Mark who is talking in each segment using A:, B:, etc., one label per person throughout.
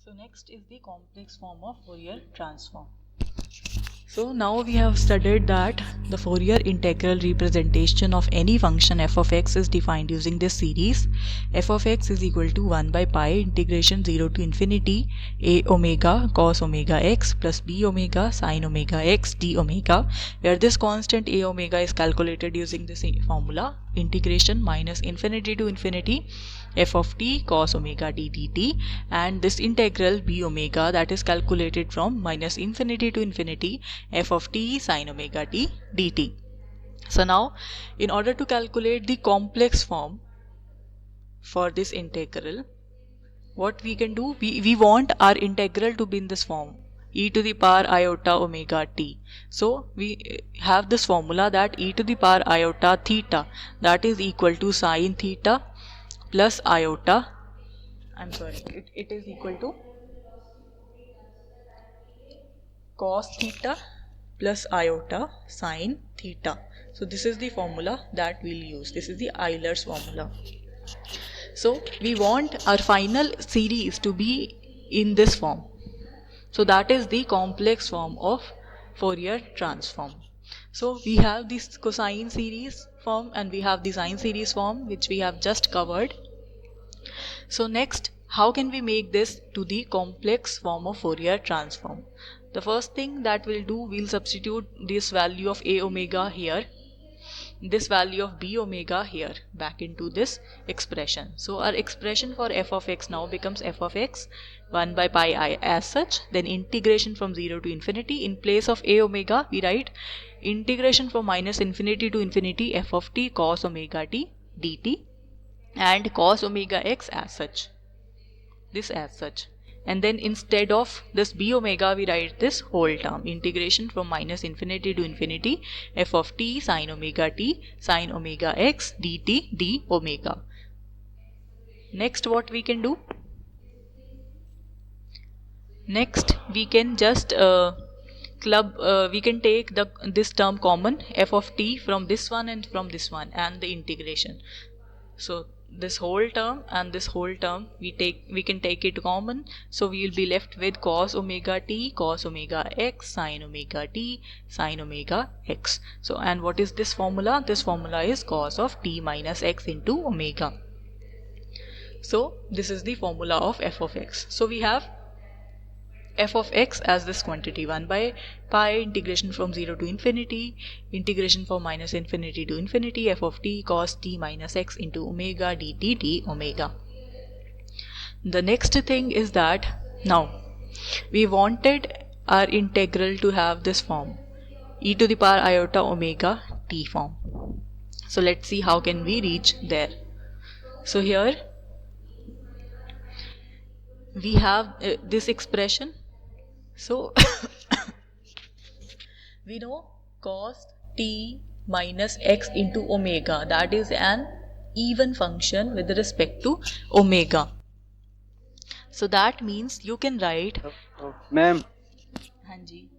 A: So next is the complex form of Fourier transform. So now we have studied that the Fourier integral representation of any function f of x is defined using this series. F of x is equal to 1 by pi integration 0 to infinity a omega cos omega x plus b omega sin omega x d omega, where this constant a omega is calculated using this formula integration minus infinity to infinity f of t cos omega t dt, and this integral b omega that is calculated from minus infinity to infinity f of t sin omega t dt. So now in order to calculate the complex form for this integral, what we can do, we want our integral to be in this form e to the power iota omega t. So we have this formula that e to the power iota theta that is equal to sin theta plus iota, it is equal to cos theta plus iota sin theta. So this is the formula that we'll use. This is the Euler's formula. So we want our final series to be in this form. So that is the complex form of Fourier transform. So we have this cosine series form and we have the sine series form, which we have just covered. So next, how can we make this to the complex form of Fourier transform? The first thing that we'll do, we'll substitute this value of a omega here, this value of b omega here back into this expression. So our expression for f of x now becomes f of x 1 by pi I as such, then integration from 0 to infinity. In place of a omega we write integration from minus infinity to infinity f of t cos omega t dt, and cos omega x as such, this as such, and then instead of this b omega we write this whole term integration from minus infinity to infinity f of t sin omega x dt d omega. Next, what we can do, next we can just we can take this term common f of t from this one and from this one and the integration. So this whole term and this whole term we can take it common, so we will be left with cos omega t cos omega x sin omega t sin omega x. So and what is this formula? This formula is cos of t minus x into omega. So this is the formula of f of x. So we have f of x as this quantity 1 by pi integration from 0 to infinity integration from minus infinity to infinity f of t cos t minus x into omega dt d omega. The next thing is that now we wanted our integral to have this form e to the power iota omega t form. So let's see how can we reach there. So here we have this expression. So we know cos t minus x into omega, that is an even function with respect to omega. So that means you can write
B: ma'am.
A: Hanji.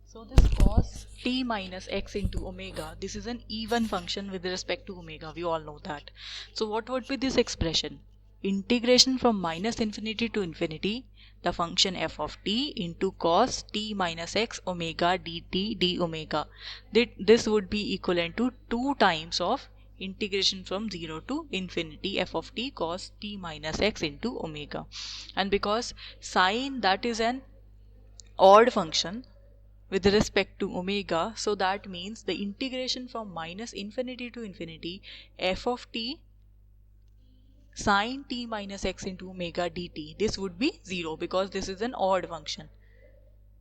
A: So this cos t minus x into omega, this is an even function with respect to omega, we all know that. So what would be this expression? Integration from minus infinity to infinity the function f of t into cos t minus x omega dt d omega. This would be equivalent to 2 times of integration from 0 to infinity f of t cos t minus x into omega. And because sine, that is an odd function with respect to omega, so that means the integration from minus infinity to infinity f of t sin t minus x into omega dt, this would be 0 because this is an odd function.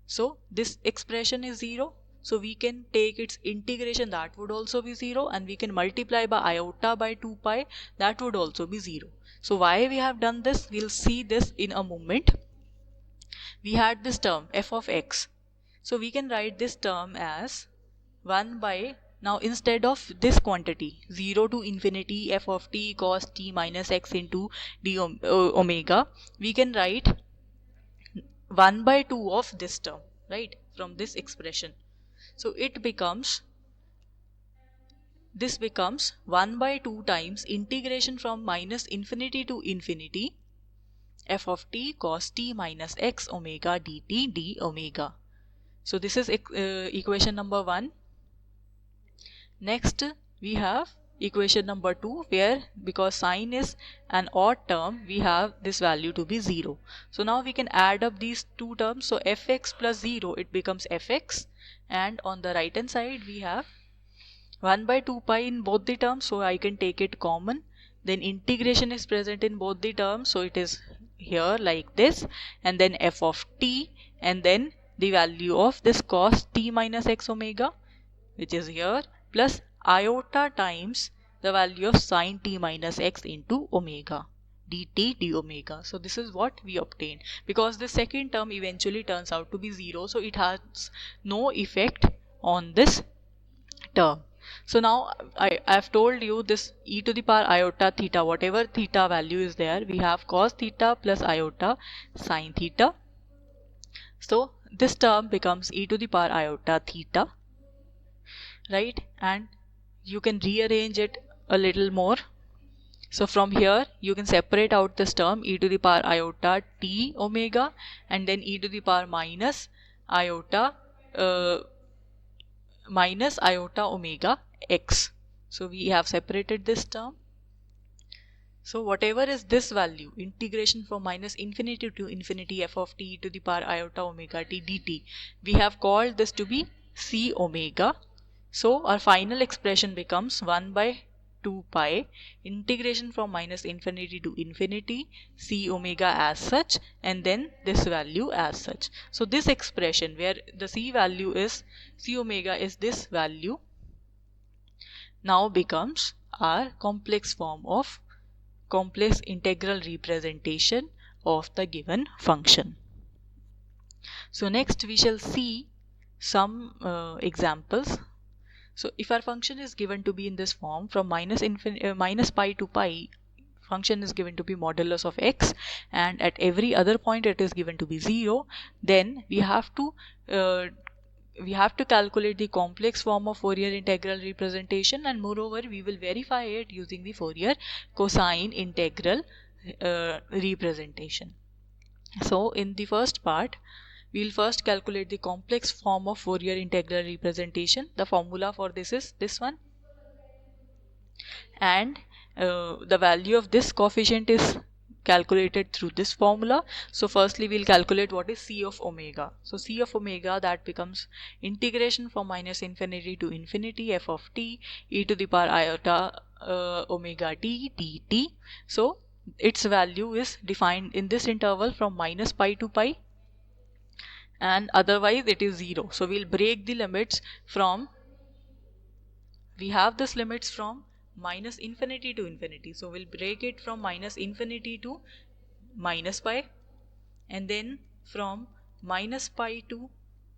A: So this expression is 0, so we can take its integration, that would also be 0, and we can multiply by iota by 2 pi, that would also be 0. So why we have done this, we'll see this in a moment. We had this term f of x, so we can write this term as 1 by, now instead of this quantity 0 to infinity f of t cos t minus x into d omega, we can write 1 by 2 of this term, right, from this expression. So it becomes this becomes 1 by 2 times integration from minus infinity to infinity f of t cos t minus x omega dt d omega. So this is equation number 1. Next we have equation number 2, where because sine is an odd term, we have this value to be 0. So now we can add up these two terms. So fx plus 0, it becomes fx, and on the right hand side we have 1 by 2 pi in both the terms, so I can take it common. Then integration is present in both the terms, so it is here like this, and then f of t, and then the value of this cos t minus x omega, which is here, plus iota times the value of sine t minus x into omega dt d omega. So this is what we obtain, because the second term eventually turns out to be 0, so it has no effect on this term. So now I have told you this e to the power iota theta, whatever theta value is there, we have cos theta plus iota sine theta. So this term becomes e to the power iota theta, right? And you can rearrange it a little more. So from here you can separate out this term e to the power iota t omega, and then e to the power minus iota omega x. So we have separated this term. So whatever is this value, integration from minus infinity to infinity f of t to the power iota omega t dt, we have called this to be c omega. So our final expression becomes 1 by 2 pi integration from minus infinity to infinity c omega as such, and then this value as such. So this expression where the c value is c omega is this value now becomes our complex form of complex integral representation of the given function. So next we shall see some examples. So if our function is given to be in this form, from minus pi to pi, function is given to be modulus of x, and at every other point it is given to be 0, then we have to calculate the complex form of Fourier integral representation, and moreover we will verify it using the Fourier cosine integral representation. So in the first part, we will first calculate the complex form of Fourier integral representation. The formula for this is this one, and the value of this coefficient is calculated through this formula. So firstly we will calculate what is c of omega. So c of omega, that becomes integration from minus infinity to infinity f of t e to the power iota omega t dt. So its value is defined in this interval from minus pi to pi, and otherwise it is 0. So we'll break the limits from, we have this limits from minus infinity to infinity, so we'll break it from minus infinity to minus pi, and then from minus pi to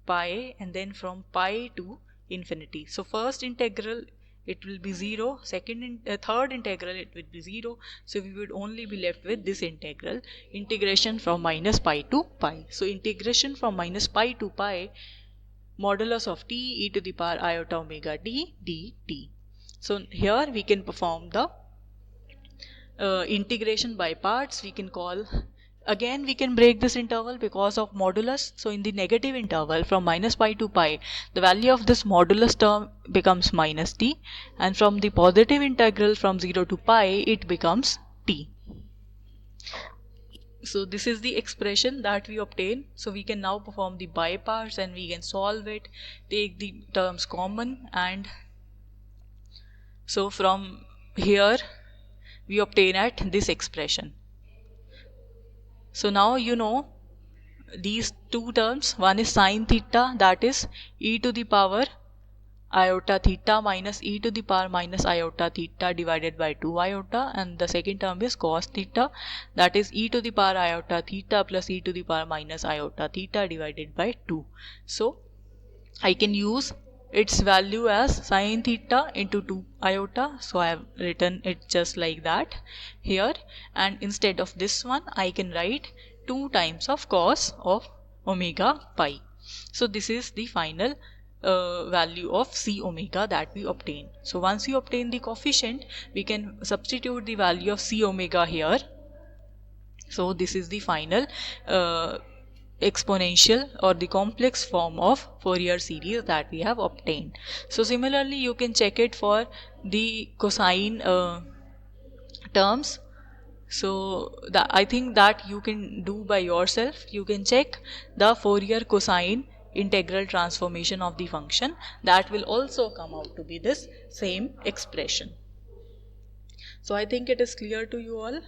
A: pi, and then from pi to infinity. So first integral it will be 0, third integral it will be 0, so we would only be left with this integration from minus pi to pi. So integration from minus pi to pi modulus of t e to the power iota omega d dt. So here we can perform the integration by parts. We can call, again we can break this interval because of modulus. So in the negative interval from minus pi to pi, the value of this modulus term becomes minus t, and from the positive integral from 0 to pi it becomes t. So this is the expression that we obtain. So we can now perform the by parts, and we can solve it, take the terms common, and so from here we obtain at this expression. So now you know these two terms. One is sine theta, that is e to the power iota theta minus e to the power minus iota theta divided by 2 iota, and the second term is cos theta, that is e to the power iota theta plus e to the power minus iota theta divided by 2. So I can use its value as sine theta into 2 iota, so I have written it just like that here, and instead of this one I can write 2 times of cos of omega pi. So this is the final value of c omega that we obtain. So once we obtain the coefficient, we can substitute the value of c omega here. So this is the final exponential or the complex form of Fourier series that we have obtained. So similarly, you can check it for the cosine terms. So I think that you can do by yourself. You can check the Fourier cosine integral transformation of the function. That will also come out to be this same expression. So I think it is clear to you all.